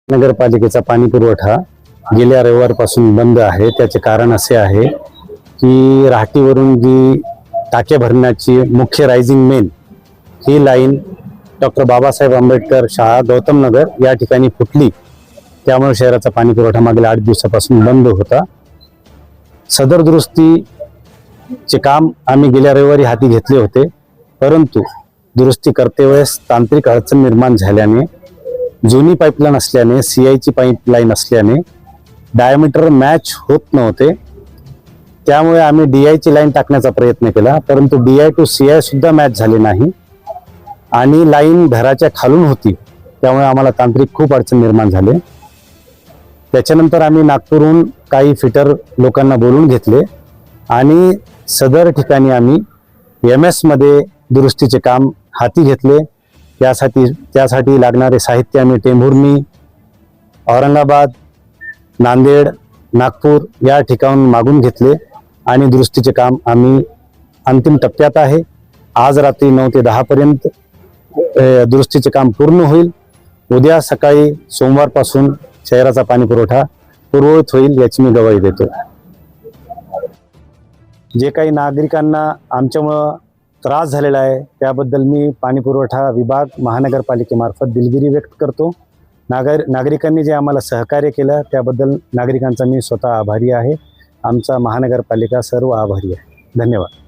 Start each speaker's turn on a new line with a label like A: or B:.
A: नगरपालिकेचा पाणी पुरवठा गेल्या रविवारपासून बंद आहे। त्याचे कारण असे आहे की राहटीवरून जी टाके भरण्याची मुख्य रायझिंग मेन ही लाईन डॉक्टर बाबासाहेब आंबेडकर शाळा गौतम नगर या ठिकाणी फुटली। त्यामुळे शहराचा पाणी पुरवठा मागील 8 दिवसापासून बंद होता। सदर दुरुस्तीचे काम आम्ही गेल्या रविवारी हाती घेतले होते, परंतु दुरुस्ती करते वेळेस तांत्रिक अडचण निर्माण झाल्याने, जुनी पाईपलाईन असल्याने, सीआयची पाईपलाईन असल्याने डायमीटर मॅच होत नव्हते। त्यामुळे आम्ही डीआयची लाईन टाकण्याचा प्रयत्न केला, परंतु डीआय टू सीआय सुद्धा मॅच झाले नाही आणि लाईन घराच्या खालून होती। त्यामुळे आम्हाला तांत्रिक खूप अडचण निर्माण झाले। त्याच्यानंतर आम्ही नागपूरहून काही फिटर लोकांना बोलून घेतले आणि सदर ठिकाणी आम्ही एमएस मध्ये दुरुस्तीचे काम हाती घेतले। त्यासाठी लागणारे साहित्य आम्ही टेंभुर्णी, औरंगाबाद, नांदेड, नागपूर या ठिकाणाहून मागून घेतले आणि दुरुस्तीचे काम आम्ही अंतिम टप्प्यात आहे। आज रात्री 9 ते 10 पर्यंत दुरुस्तीचे काम पूर्ण होईल। उद्या सकाळी सोमवारपासून शहराचा पाणी पुरवठा पूर्ववत होईल याची मी ग्वाही देतो। जे काही नागरिकांना आमच्यामुळे त्रास झालेला आहे त्याबद्दल मी पाणी पुरवठा विभाग महानगरपालिकेमार्फत दिलगिरी व्यक्त करतो। नागरिकांनी जे आम्हाला सहकार्य केलं त्याबद्दल नागरिकांचा मी स्वतः आभारी आहे। आमचा महानगरपालिका सर्व आभारी आहे। धन्यवाद।